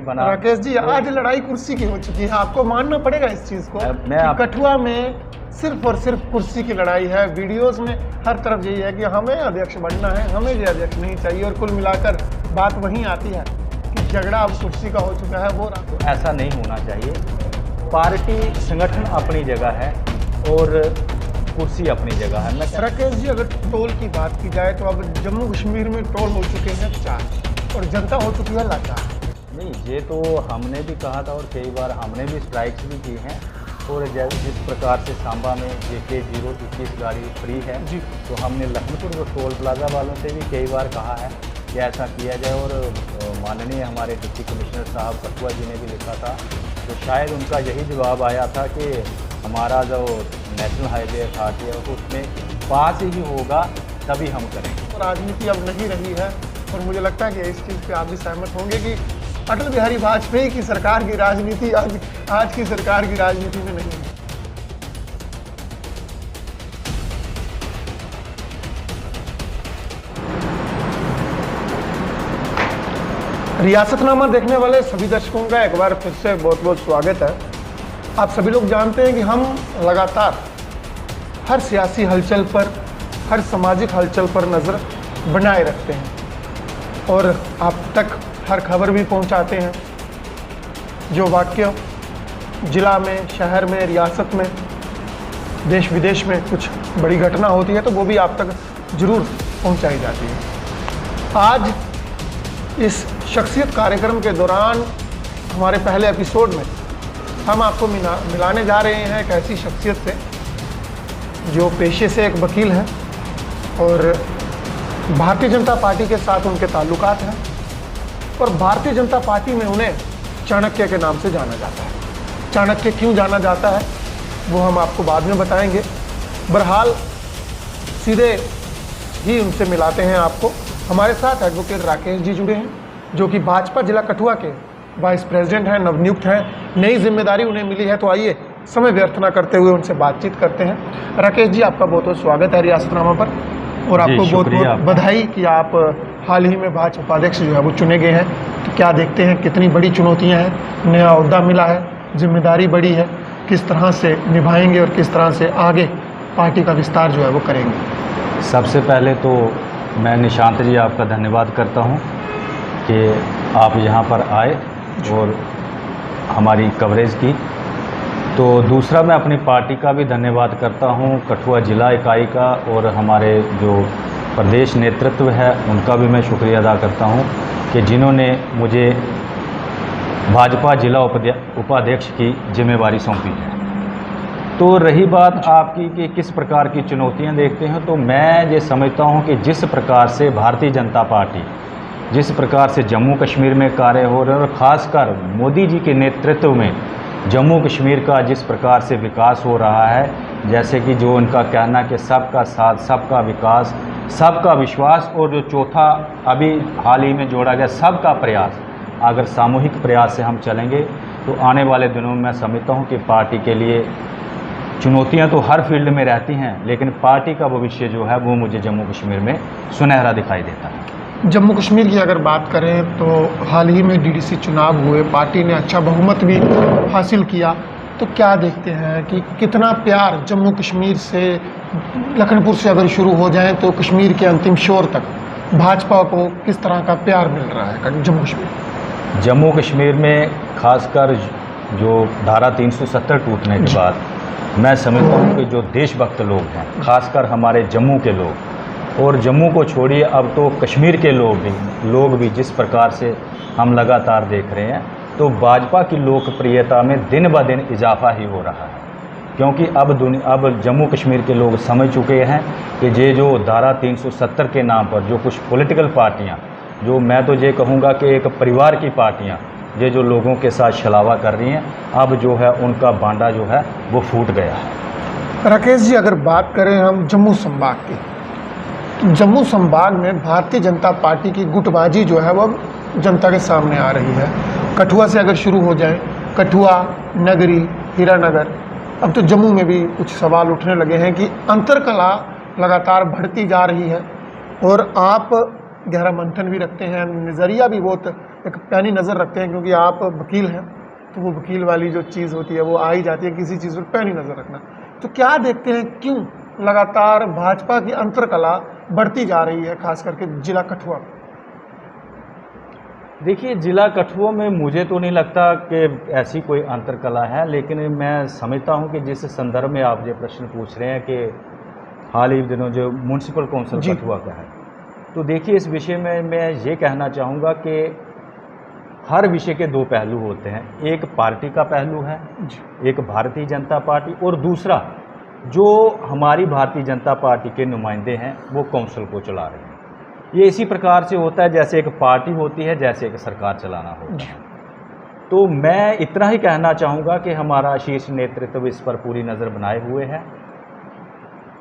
बना। राकेश जी, आज लड़ाई कुर्सी की हो चुकी है, आपको मानना पड़ेगा इस चीज को। कठुआ में सिर्फ और सिर्फ कुर्सी की लड़ाई है। वीडियोस में हर तरफ यही है कि हमें अध्यक्ष बनना है, हमें ये अध्यक्ष नहीं चाहिए, और कुल मिलाकर बात वहीं आती है कि झगड़ा अब कुर्सी का हो चुका है। वो ऐसा नहीं होना चाहिए। पार्टी संगठन अपनी जगह है और कुर्सी अपनी जगह है। राकेश जी, अगर टोल की बात की जाए तो अब जम्मू कश्मीर में टोल हो चुके हैं 4 और जनता हो चुकी है लाचार। नहीं, ये तो हमने भी कहा था और कई बार हमने भी स्ट्राइक्स भी की हैं। और जिस प्रकार से सांबा में JK 021 गाड़ी फ्री है जी, तो हमने लखनपुर टोल प्लाजा वालों से भी कई बार कहा है कि ऐसा किया जाए। और माननीय हमारे डिप्टी कमिश्नर साहब कठुआ जी ने भी लिखा था, तो शायद उनका यही जवाब आया था कि हमारा जो नेशनल हाईवे अथॉरिटी है उसमें पास ही होगा तभी हम करेंगे। राजनीति अब नहीं रही है, और मुझे लगता है कि इस चीज़ पे आप भी सहमत होंगे कि अटल बिहारी वाजपेयी की सरकार की राजनीति आज की सरकार की राजनीति में नहीं है। रियासतनामा देखने वाले सभी दर्शकों का एक बार फिर से बहुत बहुत स्वागत है। आप सभी लोग जानते हैं कि हम लगातार हर सियासी हलचल पर, हर सामाजिक हलचल पर नज़र बनाए रखते हैं और आप तक हर खबर भी पहुंचाते हैं। जो वाक्य ज़िला में, शहर में, रियासत में, देश विदेश में कुछ बड़ी घटना होती है तो वो भी आप तक ज़रूर पहुंचाई जाती है। आज इस शख्सियत कार्यक्रम के दौरान हमारे पहले एपिसोड में हम आपको मिलाने जा रहे हैं एक ऐसी शख्सियत से जो पेशे से एक वकील हैं और भारतीय जनता पार्टी के साथ उनके ताल्लुकात हैं, और भारतीय जनता पार्टी में उन्हें चाणक्य के नाम से जाना जाता है। चाणक्य क्यों जाना जाता है वो हम आपको बाद में बताएंगे। बहरहाल सीधे ही उनसे मिलाते हैं आपको। हमारे साथ एडवोकेट राकेश जी जुड़े हैं, जो कि भाजपा जिला कठुआ के वाइस प्रेसिडेंट हैं, नवनियुक्त हैं, नई जिम्मेदारी उन्हें मिली है। तो आइए समय व्यर्थ न करते हुए उनसे बातचीत करते हैं। राकेश जी, आपका बहुत बहुत स्वागत है रियासतनामा पर, और आपको बहुत बहुत बधाई कि आप हाल ही में भाजपा उपाध्यक्ष जो है वो चुने गए हैं। तो क्या देखते हैं, कितनी बड़ी चुनौतियां हैं, नया ओहदा मिला है, जिम्मेदारी बड़ी है, किस तरह से निभाएंगे और किस तरह से आगे पार्टी का विस्तार जो है वो करेंगे? सबसे पहले तो मैं निशांत जी आपका धन्यवाद करता हूं कि आप यहां पर आए और हमारी कवरेज की। तो दूसरा, मैं अपनी पार्टी का भी धन्यवाद करता हूं, कठुआ जिला इकाई का, और हमारे जो प्रदेश नेतृत्व है उनका भी मैं शुक्रिया अदा करता हूं कि जिन्होंने मुझे भाजपा जिला उपाध्यक्ष की जिम्मेवारी सौंपी है। तो रही बात आपकी कि किस प्रकार की चुनौतियां देखते हैं, तो मैं ये समझता हूं कि जिस प्रकार से भारतीय जनता पार्टी, जिस प्रकार से जम्मू कश्मीर में कार्य हो रहे हैं, और ख़ासकर मोदी जी के नेतृत्व में जम्मू कश्मीर का जिस प्रकार से विकास हो रहा है, जैसे कि जो उनका कहना कि सबका साथ, सबका विकास, सबका विश्वास, और जो चौथा अभी हाल ही में जोड़ा गया सबका प्रयास, अगर सामूहिक प्रयास से हम चलेंगे तो आने वाले दिनों में मैं समझता हूं कि पार्टी के लिए चुनौतियां तो हर फील्ड में रहती हैं, लेकिन पार्टी का भविष्य जो है वो मुझे जम्मू कश्मीर में सुनहरा दिखाई देता है। जम्मू कश्मीर की अगर बात करें तो हाल ही में DDC चुनाव हुए, पार्टी ने अच्छा बहुमत भी हासिल किया। तो क्या देखते हैं कि कितना प्यार जम्मू कश्मीर से, लखनपुर से अगर शुरू हो जाए तो कश्मीर के अंतिम छोर तक भाजपा को किस तरह का प्यार मिल रहा है जम्मू कश्मीर? जम्मू कश्मीर में खासकर जो धारा 370 टूटने के बाद मैं समझता हूँ कि जो देशभक्त लोग हैं, खासकर हमारे जम्मू के लोग, और जम्मू को छोड़िए अब तो कश्मीर के लोग भी जिस प्रकार से हम लगातार देख रहे हैं, तो भाजपा की लोकप्रियता में दिन ब दिन इजाफा ही हो रहा है। क्योंकि अब जम्मू कश्मीर के लोग समझ चुके हैं कि ये जो धारा 370 के नाम पर जो कुछ पॉलिटिकल पार्टियां, जो मैं तो ये कहूँगा कि एक परिवार की पार्टियां, ये जो लोगों के साथ छलावा कर रही हैं, अब जो है उनका बांडा जो है वो फूट गया है। राकेश जी, अगर बात करें हम जम्मू संभाग की, तो जम्मू संभाग में भारतीय जनता पार्टी की गुटबाजी जो है वो जनता के सामने आ रही है। कठुआ से अगर शुरू हो जाए, कठुआ, नगरी, हीरानगर, अब तो जम्मू में भी कुछ सवाल उठने लगे हैं कि अंतरकला लगातार बढ़ती जा रही है और आप गहरा मंथन भी रखते हैं, नज़रिया भी बहुत एक पैनी नज़र रखते हैं, क्योंकि आप वकील हैं तो वो वकील वाली जो चीज़ होती है वो आ ही जाती है, किसी चीज़ पर पैनी नज़र रखना। तो क्या देखते हैं, क्यों लगातार भाजपा की अंतरकला बढ़ती जा रही है, खास करके जिला कठुआ में? देखिए, ज़िला कठुआ में मुझे तो नहीं लगता कि ऐसी कोई अंतरकला है, लेकिन मैं समझता हूं कि जिस संदर्भ में आप ये प्रश्न पूछ रहे हैं कि हाल ही दिनों जो म्यूनसिपल काउंसिल जी। कठुआ का है, तो देखिए इस विषय में मैं ये कहना चाहूँगा कि हर विषय के दो पहलू होते हैं। एक पार्टी का पहलू है, जी। एक भारतीय जनता पार्टी, और दूसरा जो हमारी भारतीय जनता पार्टी के नुमाइंदे हैं वो काउंसिल को चला रहे हैं। ये इसी प्रकार से होता है जैसे एक पार्टी होती है, जैसे एक सरकार चलाना होता जी। है। तो मैं इतना ही कहना चाहूँगा कि हमारा शीर्ष नेतृत्व इस पर पूरी नज़र बनाए हुए है।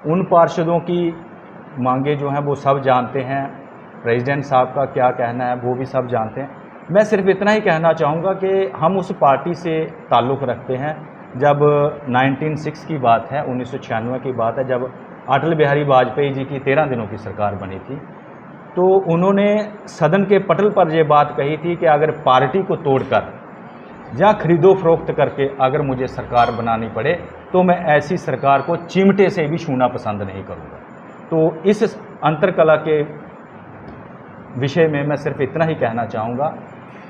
उन पार्षदों की मांगे जो हैं वो सब जानते हैं, प्रेसिडेंट साहब का क्या कहना है वो भी सब जानते हैं। मैं सिर्फ इतना ही कहना चाहूँगा कि हम उस पार्टी से ताल्लुक़ रखते हैं। जब 1906 की बात है, 1996 की बात है, जब अटल बिहारी वाजपेयी जी की 13 दिनों की सरकार बनी थी, तो उन्होंने सदन के पटल पर यह बात कही थी कि अगर पार्टी को तोड़कर या खरीदो फरोख्त करके अगर मुझे सरकार बनानी पड़े तो मैं ऐसी सरकार को चिमटे से भी छूना पसंद नहीं करूँगा। तो इस अंतरकला के विषय में मैं सिर्फ इतना ही कहना चाहूँगा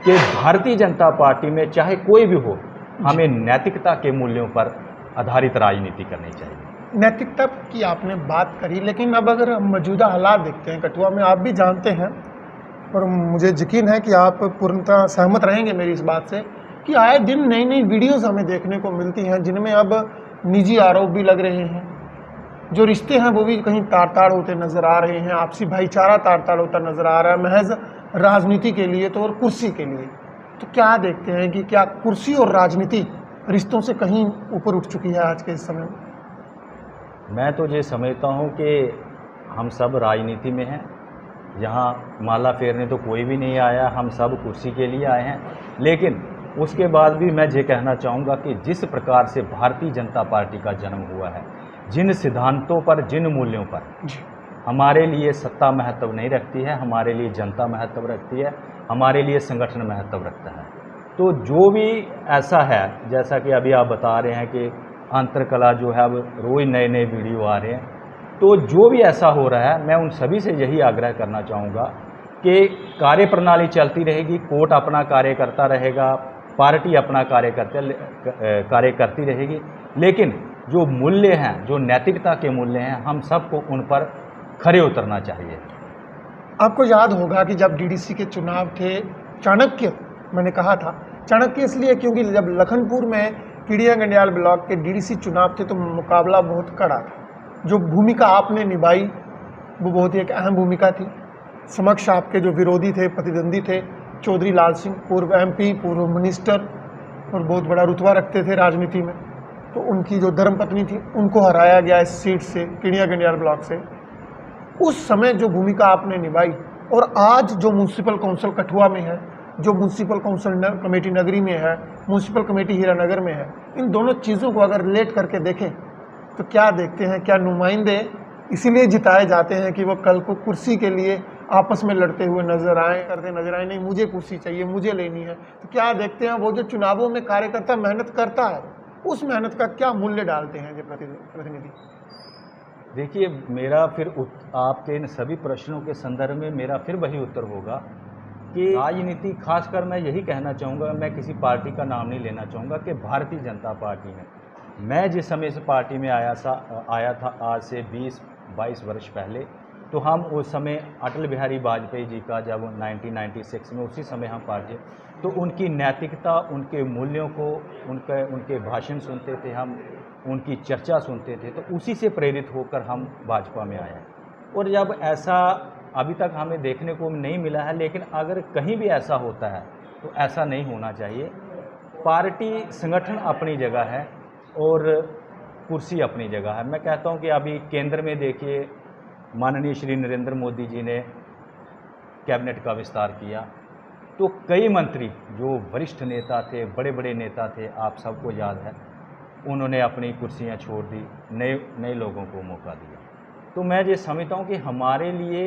कि भारतीय जनता पार्टी में चाहे कोई भी हो, हमें नैतिकता के मूल्यों पर आधारित राजनीति करनी चाहिए। नैतिकता की आपने बात करी, लेकिन अब अगर हम मौजूदा हालात देखते हैं कठुआ में, आप भी जानते हैं और मुझे यकीन है कि आप पूर्णतः सहमत रहेंगे मेरी इस बात से, कि आए दिन नई नई वीडियोस हमें देखने को मिलती हैं जिनमें अब निजी आरोप भी लग रहे हैं, जो रिश्ते हैं वो भी कहीं ताड़-ताड़ होते नज़र आ रहे हैं, आपसी भाईचारा ताड़-ताड़ होता नज़र आ रहा है, महज राजनीति के लिए तो और कुर्सी के लिए। तो क्या देखते हैं कि क्या कुर्सी और राजनीति रिश्तों से कहीं ऊपर उठ चुकी है आज के इस समय में? मैं तो ये समझता हूँ कि हम सब राजनीति में हैं। यहाँ माला फेरने तो कोई भी नहीं आया, हम सब कुर्सी के लिए आए हैं। लेकिन उसके बाद भी मैं ये कहना चाहूँगा कि जिस प्रकार से भारतीय जनता पार्टी का जन्म हुआ है, जिन सिद्धांतों पर, जिन मूल्यों पर, हमारे लिए सत्ता महत्व नहीं रखती है, हमारे लिए जनता महत्व रखती है, हमारे लिए संगठन महत्व रखता है। तो जो भी ऐसा है, जैसा कि अभी आप बता रहे हैं कि अंतरकला जो है अब रोज़ नए नए वीडियो आ रहे हैं, तो जो भी ऐसा हो रहा है मैं उन सभी से यही आग्रह करना चाहूँगा कि कार्यप्रणाली चलती रहेगी, कोर्ट अपना कार्य करता रहेगा, पार्टी अपना कार्य करती रहेगी, लेकिन जो मूल्य हैं, जो नैतिकता के मूल्य हैं, हम सबको उन पर खरे उतरना चाहिए। आपको याद होगा कि जब डीडीसी के चुनाव थे, चाणक्य, मैंने कहा था चाणक्य इसलिए क्योंकि जब लखनपुर में कीड़िया गंडियाल ब्लॉक के डीडीसी चुनाव थे तो मुकाबला बहुत कड़ा था। जो भूमिका आपने निभाई वो बहुत ही एक अहम भूमिका थी। समक्ष आपके जो विरोधी थे, प्रतिद्वंदी थे, चौधरी लाल सिंह, पूर्व एमपी, पूर्व मिनिस्टर और बहुत बड़ा रुतबा रखते थे राजनीति में, तो उनकी जो धर्मपत्नी थी उनको हराया गया इस सीट से, कीड़िया गंडियाल ब्लॉक से। उस समय जो भूमिका आपने निभाई और आज जो म्यूनसिपल काउंसिल कठुआ में है, जो म्यूनसिपल काउंसिल कमेटी नगरी में है, म्यूनसिपल कमेटी हीरानगर में है, इन दोनों चीज़ों को अगर रिलेट करके देखें तो क्या देखते हैं, क्या नुमाइंदे इसीलिए जिताए जाते हैं कि वो कल को कुर्सी के लिए आपस में लड़ते हुए नजर आए, नहीं मुझे कुर्सी चाहिए, मुझे लेनी है। तो क्या देखते हैं वो जो चुनावों में कार्यकर्ता मेहनत करता है, उस मेहनत का क्या मूल्य डालते हैं ये प्रतिनिधि? देखिए, मेरा फिर आपके इन सभी प्रश्नों के संदर्भ में मेरा फिर वही उत्तर होगा कि राजनीति, खासकर मैं यही कहना चाहूँगा, मैं किसी पार्टी का नाम नहीं लेना चाहूँगा, कि भारतीय जनता पार्टी में मैं जिस समय इस पार्टी में आया था आज से 20-22 वर्ष पहले, तो हम उस समय अटल बिहारी वाजपेयी जी का जब 1996 में उसी समय हम पार्टी, तो उनकी नैतिकता, उनके मूल्यों को, उनके भाषण सुनते थे हम, उनकी चर्चा सुनते थे, तो उसी से प्रेरित होकर हम भाजपा में आए। और जब ऐसा अभी तक हमें देखने को नहीं मिला है, लेकिन अगर कहीं भी ऐसा होता है तो ऐसा नहीं होना चाहिए। पार्टी संगठन अपनी जगह है और कुर्सी अपनी जगह है। मैं कहता हूं कि अभी केंद्र में देखिए, माननीय श्री नरेंद्र मोदी जी ने कैबिनेट का विस्तार किया, तो कई मंत्री जो वरिष्ठ नेता थे, बड़े बड़े नेता थे, आप सबको याद है, उन्होंने अपनी कुर्सियां छोड़ दी, नए लोगों को मौका दिया। तो मैं ये समझता हूं कि हमारे लिए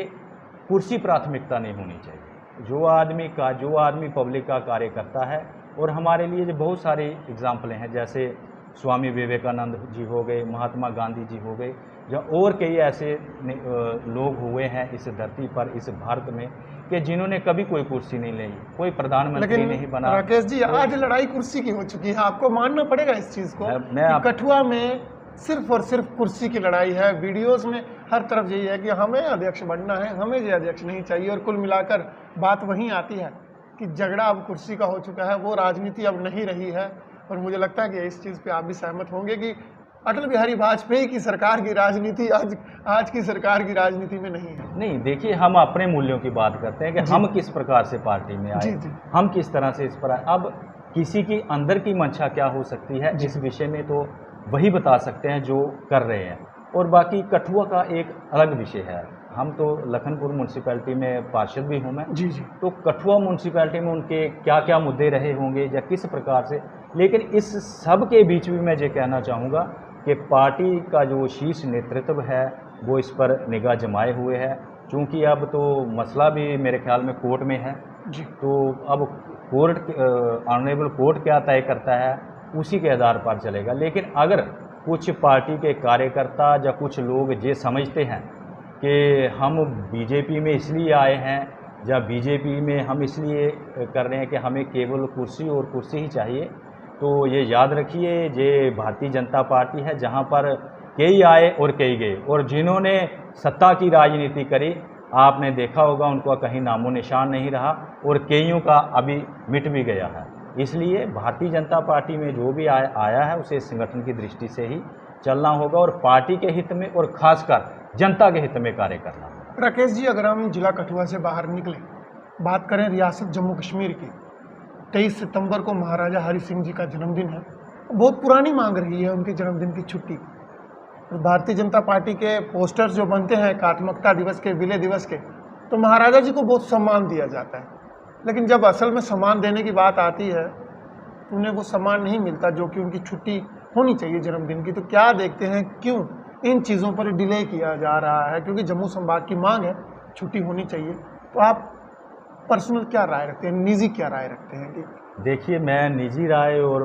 कुर्सी प्राथमिकता नहीं होनी चाहिए। जो आदमी पब्लिक का कार्य करता है, और हमारे लिए जो बहुत सारे एग्जाम्पल हैं, जैसे स्वामी विवेकानंद जी हो गए, महात्मा गांधी जी हो गए, या और कई ऐसे लोग हुए हैं इस धरती पर, इस भारत में, कि जिन्होंने कभी कोई कुर्सी नहीं ली, कोई प्रधानमंत्री नहीं बना। राकेश जी, आज लड़ाई कुर्सी की हो चुकी है, आपको मानना पड़ेगा इस चीज को कि कठुआ में सिर्फ और सिर्फ कुर्सी की लड़ाई है। वीडियोस में हर तरफ यही है कि हमें अध्यक्ष बनना है, हमें ये अध्यक्ष नहीं चाहिए, और कुल मिलाकर बात वहीं आती है कि झगड़ा अब कुर्सी का हो चुका है, वो राजनीति अब नहीं रही है। और मुझे लगता है कि इस चीज़ पे आप भी सहमत होंगे कि अटल बिहारी वाजपेयी की सरकार की राजनीति आज की सरकार की राजनीति में नहीं है। नहीं, देखिए, हम अपने मूल्यों की बात करते हैं कि हम किस प्रकार से पार्टी में आए, हम किस तरह से इस पर आए। अब किसी की अंदर की मंशा क्या हो सकती है, इस विषय में तो वही बता सकते हैं जो कर रहे हैं, और बाकी कठुआ का एक अलग विषय है। हम तो लखनपुर म्यूनसिपैलिटी में पार्षद भी हूँ मैं, तो कठुआ म्यूनसिपैलिटी में उनके क्या क्या मुद्दे रहे होंगे या किस प्रकार से, लेकिन इस सब के बीच भी मैं ये कहना चाहूँगा कि पार्टी का जो शीर्ष नेतृत्व है वो इस पर निगाह जमाए हुए है, क्योंकि अब तो मसला भी मेरे ख्याल में कोर्ट में है। तो अब ऑनरेबल कोर्ट क्या तय करता है उसी के आधार पर चलेगा। लेकिन अगर कुछ पार्टी के कार्यकर्ता या कुछ लोग ये समझते हैं कि हम बीजेपी में इसलिए आए हैं या बीजेपी में हम इसलिए कर रहे हैं कि हमें केवल कुर्सी और कुर्सी ही चाहिए, तो ये याद रखिए, ये भारतीय जनता पार्टी है जहां पर कई आए और कई गए, और जिन्होंने सत्ता की राजनीति करी आपने देखा होगा उनका कहीं नामो निशान नहीं रहा, और कईयों का अभी मिट भी गया है। इसलिए भारतीय जनता पार्टी में जो भी आया है उसे संगठन की दृष्टि से ही चलना होगा, और पार्टी के हित में और खासकर जनता के हित में कार्य करना होगा। राकेश जी, अगर हम जिला कठुआ से बाहर निकले, बात करें रियासत जम्मू कश्मीर की, 23 सितंबर को महाराजा हरि सिंह जी का जन्मदिन है। बहुत पुरानी मांग रही है उनके जन्मदिन की छुट्टी। भारतीय जनता पार्टी के पोस्टर्स जो बनते हैं एकात्मकता दिवस के, विलय दिवस के, तो महाराजा जी को बहुत सम्मान दिया जाता है, लेकिन जब असल में सम्मान देने की बात आती है तो उन्हें वो सम्मान नहीं मिलता जो कि उनकी छुट्टी होनी चाहिए जन्मदिन की। तो क्या देखते हैं, क्यों इन चीज़ों पर डिले किया जा रहा है? क्योंकि जम्मू संभाग की मांग है, छुट्टी होनी चाहिए। तो आप पर्सनल क्या राय रखते हैं, निजी क्या राय रखते हैं? कि देखिए, मैं निजी राय और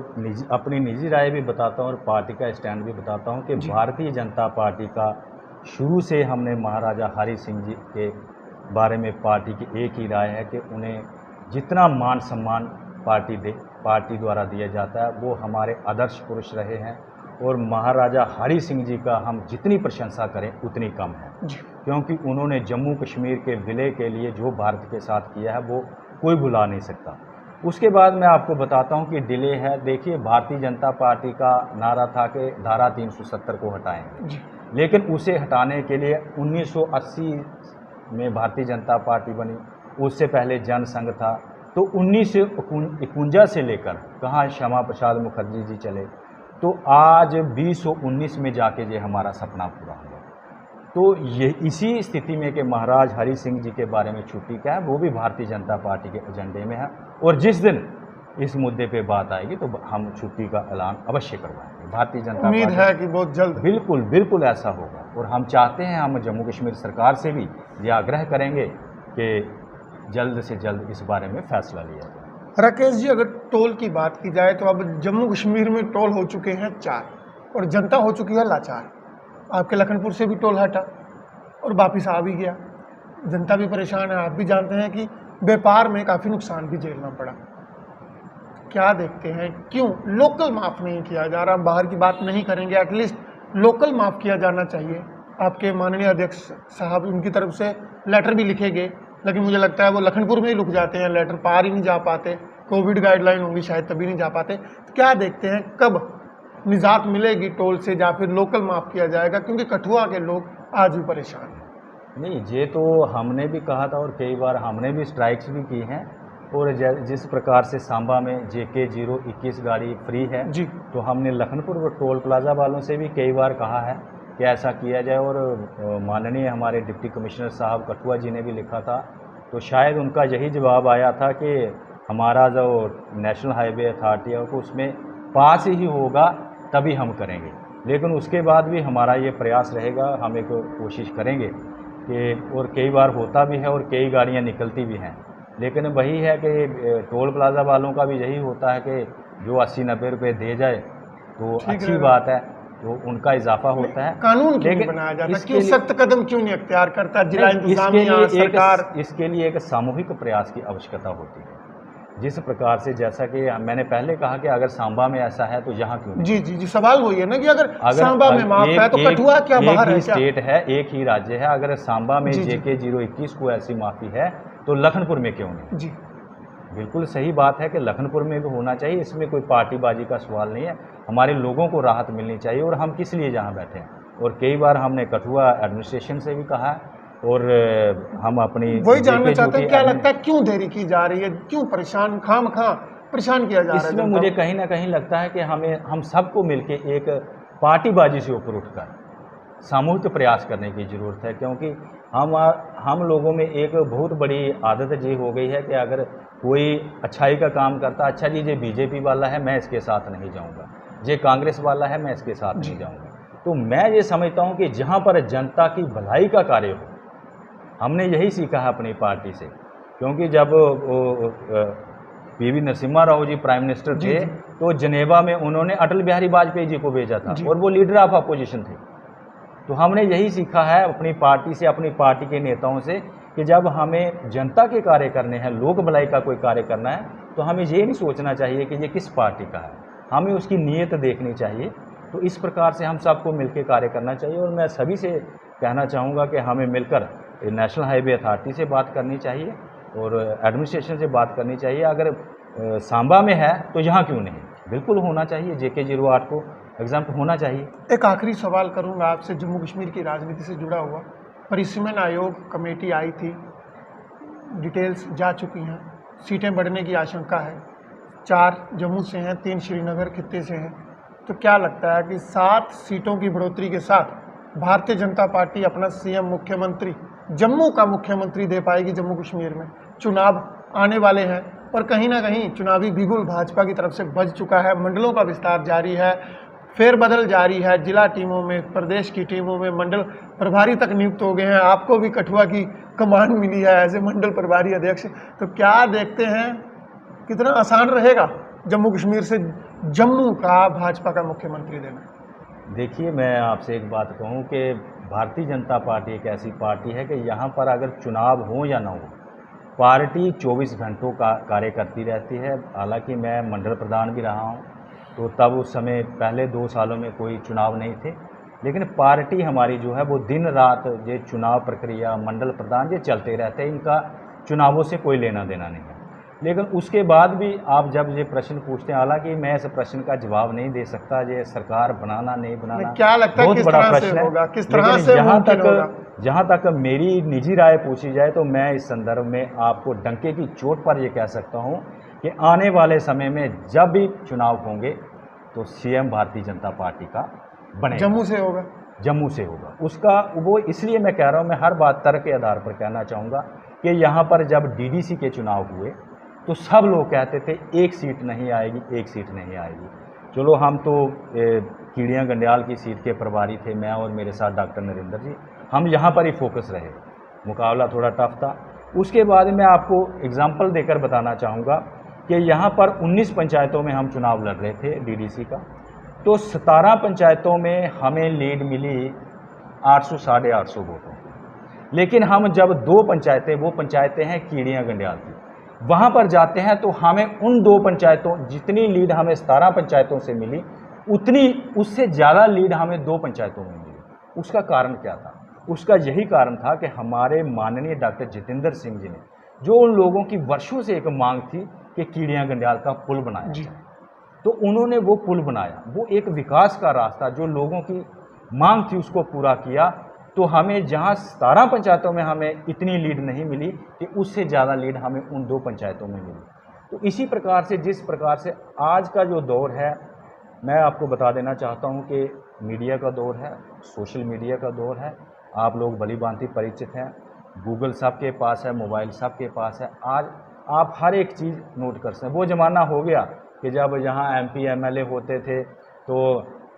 अपनी निजी राय भी बताता हूँ और पार्टी का स्टैंड भी बताता हूँ कि भारतीय जनता पार्टी का शुरू से हमने महाराजा हरि सिंह जी के बारे में पार्टी की एक ही राय है कि उन्हें जितना मान सम्मान पार्टी द्वारा दिया जाता है वो हमारे आदर्श पुरुष रहे हैं, और महाराजा हरि सिंह जी का हम जितनी प्रशंसा करें उतनी कम है, क्योंकि उन्होंने जम्मू कश्मीर के विलय के लिए जो भारत के साथ किया है वो कोई भुला नहीं सकता। उसके बाद मैं आपको बताता हूं कि डिले है। देखिए, भारतीय जनता पार्टी का नारा था कि धारा 370 को हटाएंगे, लेकिन उसे हटाने के लिए 1980 में भारतीय जनता पार्टी बनी, उससे पहले जनसंघ था, तो 1951 से लेकर कहाँ श्यामा प्रसाद मुखर्जी जी चले, तो आज 2019 में जाके ये हमारा सपना पूरा हुआ। तो ये इसी स्थिति में कि महाराज हरि सिंह जी के बारे में छुट्टी क्या है वो भी भारतीय जनता पार्टी के एजेंडे में है, और जिस दिन इस मुद्दे पे बात आएगी तो हम छुट्टी का ऐलान अवश्य करवाएंगे। भारतीय जनता उम्मीद है कि बहुत जल्द बिल्कुल ऐसा होगा, और हम चाहते हैं, हम जम्मू कश्मीर सरकार से भी ये आग्रह करेंगे कि जल्द से जल्द इस बारे में फैसला लिया जाए। राकेश जी, अगर टोल की बात की जाए तो अब जम्मू कश्मीर में टोल हो चुके हैं 4 और जनता हो चुकी है लाचार। आपके लखनपुर से भी टोल हटा और वापिस आ भी गया, जनता भी परेशान है। आप भी जानते हैं कि व्यापार में काफ़ी नुकसान भी झेलना पड़ा। क्या देखते हैं, क्यों लोकल माफ़ नहीं किया जा रहा? हम बाहर की बात नहीं करेंगे, एटलीस्ट लोकल माफ़ किया जाना चाहिए। आपके माननीय अध्यक्ष साहब, उनकी तरफ से लेटर भी लिखे गए, लेकिन मुझे लगता है वो लखनपुर में ही रुक जाते हैं, लेटर पार ही नहीं जा पाते। कोविड गाइडलाइन होंगी शायद तभी नहीं जा पाते। तो क्या देखते हैं, कब निजात मिलेगी टोल से, या फिर लोकल माफ़ किया जाएगा? क्योंकि कठुआ के लोग आज भी परेशान हैं। नहीं, ये तो हमने भी कहा था और कई बार हमने भी स्ट्राइक्स भी की हैं, और जिस प्रकार से सांबा में JK 021 गाड़ी फ्री है जी, तो हमने लखनपुर टोल प्लाजा वालों से भी कई बार कहा है कि ऐसा किया जाए, और माननीय हमारे डिप्टी कमिश्नर साहब कठुआ जी ने भी लिखा था, तो शायद उनका यही जवाब आया था कि हमारा जो नेशनल हाईवे अथॉरिटी है उसमें पास ही होगा तभी हम करेंगे। लेकिन उसके बाद भी हमारा ये प्रयास रहेगा, हम एक कोशिश करेंगे कि, और कई बार होता भी है और कई गाड़ियाँ निकलती भी हैं, लेकिन वही है कि टोल प्लाजा वालों का भी यही होता है कि जो 80-90 रुपये दे जाए तो अच्छी बात है, तो उनका इजाफा होता है। कानून क्यों नहीं बनाया जाता, क्यों सख्त कदम क्यों नहीं अख्तियार करता जिला इंतजामिया, सरकार? इसके लिए एक सामूहिक प्रयास की आवश्यकता होती है। जिस प्रकार से, जैसा कि मैंने पहले कहा कि अगर सांबा में ऐसा है तो यहाँ क्यों नहीं? जी जी जी, सवाल वही है ना कि अगर सांबा में माफ है तो कठुआ क्या बाहर है? स्टेट है, एक ही राज्य है, अगर सांबा में JK 021 को ऐसी माफी है तो लखनपुर में क्यों नहीं? जी बिल्कुल सही बात है कि लखनपुर में भी होना चाहिए, इसमें कोई पार्टीबाजी का सवाल नहीं है। हमारे लोगों को राहत मिलनी चाहिए और हम किस लिए जहाँ बैठे हैं। और कई बार हमने कठुआ एडमिनिस्ट्रेशन से भी कहा है और हम अपनी वही जानना चाहते हैं, क्या लगता है क्यों देरी की जा रही है, क्यों खामखा परेशान किया जा रहा है? इसमें मुझे कहीं ना कहीं लगता है कि हम सबको मिलके एक पार्टीबाजी से ऊपर उठकर सामूहिक प्रयास करने की ज़रूरत है, क्योंकि हम लोगों में एक बहुत बड़ी आदत ये हो गई है कि अगर कोई अच्छाई का काम करता, अच्छा जी ये BJP वाला है मैं इसके साथ नहीं जाऊंगा, ये कांग्रेस वाला है मैं इसके साथ नहीं जाऊंगा। तो मैं ये समझता हूं कि जहां पर जनता की भलाई का कार्य हो, हमने यही सीखा है अपनी पार्टी से, क्योंकि जब PV Narasimha Rao ji prime minister थे तो जनेवा में उन्होंने अटल बिहारी वाजपेयी जी को भेजा था और वो लीडर ऑफ अपोजिशन थे। तो हमने यही सीखा है अपनी पार्टी से, अपनी पार्टी के नेताओं से, कि जब हमें जनता के कार्य करने हैं, लोक भलाई का कोई कार्य करना है, तो हमें ये नहीं सोचना चाहिए कि ये किस पार्टी का है, हमें उसकी नीयत देखनी चाहिए। तो इस प्रकार से हम सबको मिलकर कार्य करना चाहिए। और मैं सभी से कहना चाहूँगा कि हमें मिलकर नेशनल हाईवे अथॉरिटी से बात करनी चाहिए और एडमिनिस्ट्रेशन से बात करनी चाहिए। अगर सांबा में है तो यहाँ क्यों नहीं? बिल्कुल होना चाहिए, JK 08 को एग्जाम्प्ट होना चाहिए। एक आखिरी सवाल करूंगा आपसे, जम्मू कश्मीर की राजनीति से जुड़ा हुआ। परिसीमन आयोग कमेटी आई थी, डिटेल्स जा चुकी हैं, सीटें बढ़ने की आशंका है, 4 जम्मू से हैं, 3 श्रीनगर खित्ते से हैं। तो क्या लगता है कि 7 सीटों की बढ़ोतरी के साथ भारतीय जनता पार्टी अपना CM मुख्यमंत्री, जम्मू का मुख्यमंत्री दे पाएगी जम्मू कश्मीर में? चुनाव आने वाले हैं और कहीं ना कहीं चुनावी बिगुल भाजपा की तरफ से बज चुका है, मंडलों का विस्तार जारी है, फेरबदल जारी है, जिला टीमों में, प्रदेश की टीमों में मंडल प्रभारी तक नियुक्त हो गए हैं। आपको भी कठुआ की कमान मिली है एज ए मंडल प्रभारी अध्यक्ष। तो क्या देखते हैं, कितना आसान रहेगा जम्मू कश्मीर से जम्मू का भाजपा का मुख्यमंत्री देना? देखिए, मैं आपसे एक बात कहूं कि भारतीय जनता पार्टी एक ऐसी पार्टी है कि यहाँ पर अगर चुनाव हो या ना हो, पार्टी 24 घंटों का कार्य करती रहती है। हालांकि मैं मंडल प्रधान भी रहा हूँ, तो तब उस समय पहले 2 सालों में कोई चुनाव नहीं थे, लेकिन पार्टी हमारी जो है वो दिन रात ये चुनाव प्रक्रिया, मंडल प्रधान ये चलते रहते हैं, इनका चुनावों से कोई लेना देना नहीं है। लेकिन उसके बाद भी आप जब ये प्रश्न पूछते हैं, हालांकि मैं इस प्रश्न का जवाब नहीं दे सकता, ये सरकार बनाना नहीं बनाना क्या लगता है बहुत किस बड़ा तरह प्रश्न से है। होगा, किस तरह से जहाँ तक मेरी निजी राय पूछी जाए तो मैं इस संदर्भ में आपको डंके की चोट पर ये कह सकता हूँ कि आने वाले समय में जब भी चुनाव होंगे तो CM भारतीय जनता पार्टी का बनेगा। जम्मू से होगा? जम्मू से होगा। उसका वो इसलिए मैं कह रहा हूँ, मैं हर बात तर्क के आधार पर कहना चाहूँगा कि यहाँ पर जब DDC के चुनाव हुए तो सब लोग कहते थे 1 सीट नहीं आएगी, 1 सीट नहीं आएगी। चलो, हम तो कीड़ियाँ गंडियाल की सीट के प्रभारी थे, मैं और मेरे साथ डॉक्टर नरेंद्र जी, हम यहाँ पर ही फोकस रहे। मुकाबला थोड़ा टफ था। उसके बाद मैं आपको एग्जाम्पल देकर बताना चाहूँगा कि यहाँ पर 19 पंचायतों में हम चुनाव लड़ रहे थे DDC का, तो 17 पंचायतों में हमें लीड मिली 800 साढ़े 800 वोटों। लेकिन हम जब 2 पंचायतें, वो पंचायतें हैं कीड़ियाँ गंडियाल की, वहाँ पर जाते हैं तो हमें उन 2 पंचायतों, जितनी लीड हमें 17 पंचायतों से मिली, उतनी उससे ज़्यादा लीड हमें 2 पंचायतों में मिली। उसका कारण क्या था? उसका यही कारण था कि हमारे माननीय डॉक्टर जितेंद्र सिंह जी ने, जो उन लोगों की वर्षों से एक मांग थी कि कीड़ियाँ गंडियाल का पुल बनाया जाए, तो उन्होंने वो पुल बनाया। वो एक विकास का रास्ता, जो लोगों की मांग थी उसको पूरा किया। तो हमें जहां 17 पंचायतों में हमें इतनी लीड नहीं मिली कि उससे ज़्यादा लीड हमें उन 2 पंचायतों में मिली। तो इसी प्रकार से, जिस प्रकार से आज का जो दौर है, मैं आपको बता देना चाहता हूं कि मीडिया का दौर है, सोशल मीडिया का दौर है। आप लोग भली भांति परिचित हैं, गूगल सबके पास है, मोबाइल सबके पास है। आज आप हर एक चीज़ नोट कर सकते हैं। वो ज़माना हो गया कि जब यहाँ MP MLA होते थे तो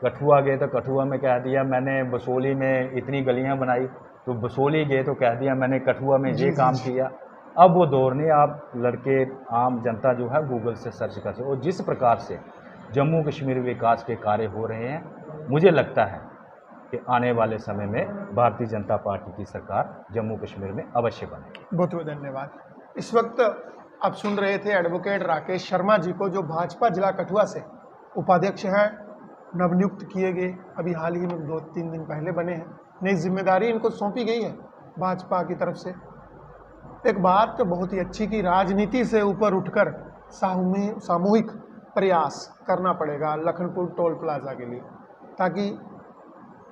कठुआ गए तो कठुआ में कह दिया मैंने बसोली में इतनी गलियां बनाई, तो बसोली गए तो कह दिया मैंने कठुआ में ये काम किया। अब वो दौर नहीं, आप लड़के आम जनता जो है गूगल से सर्च कर सकते। और जिस प्रकार से जम्मू कश्मीर विकास के कार्य हो रहे हैं, मुझे लगता है कि आने वाले समय में भारतीय जनता पार्टी की सरकार जम्मू कश्मीर में अवश्य बनेगी। बहुत बहुत धन्यवाद। इस वक्त आप सुन रहे थे एडवोकेट राकेश शर्मा जी को, जो भाजपा जिला कठुआ से उपाध्यक्ष हैं, नवनियुक्त किए गए, अभी हाल ही में 2-3 दिन पहले बने हैं। नई जिम्मेदारी इनको सौंपी गई है भाजपा की तरफ से। एक बात तो बहुत ही अच्छी कि राजनीति से ऊपर उठकर सामूहिक प्रयास करना पड़ेगा लखनपुर टोल प्लाजा के लिए, ताकि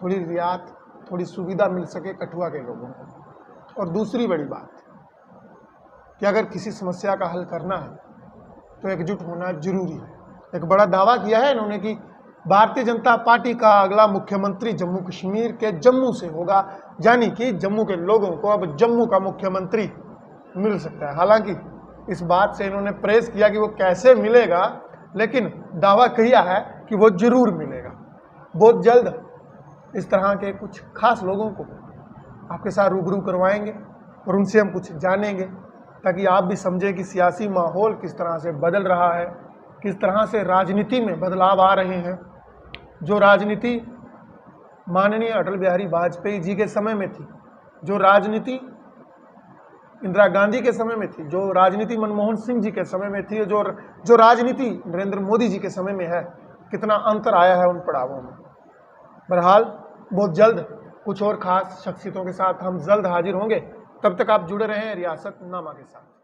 थोड़ी रियायत, थोड़ी सुविधा मिल सके कठुआ के लोगों को। और दूसरी बड़ी बात कि अगर किसी समस्या का हल करना है तो एकजुट होना जरूरी है। एक बड़ा दावा किया है इन्होंने कि भारतीय जनता पार्टी का अगला मुख्यमंत्री जम्मू कश्मीर के जम्मू से होगा, यानी कि जम्मू के लोगों को अब जम्मू का मुख्यमंत्री मिल सकता है। हालांकि इस बात से इन्होंने प्रेस किया कि वो कैसे मिलेगा, लेकिन दावा किया है कि वो जरूर मिलेगा। बहुत जल्द इस तरह के कुछ खास लोगों को आपके साथ रूबरू करवाएंगे और उनसे हम कुछ जानेंगे, ताकि आप भी समझें कि सियासी माहौल किस तरह से बदल रहा है, किस तरह से राजनीति में बदलाव आ रहे हैं। जो राजनीति माननीय अटल बिहारी वाजपेयी जी के समय में थी, जो राजनीति इंदिरा गांधी के समय में थी, जो राजनीति मनमोहन सिंह जी के समय में थी, जो राजनीति नरेंद्र मोदी जी के समय में है, कितना अंतर आया है उन पड़ावों में। बहरहाल बहुत जल्द कुछ और खास शख्सियतों के साथ हम जल्द हाजिर होंगे। तब तक आप जुड़े रहें रियासत नामा के साथ।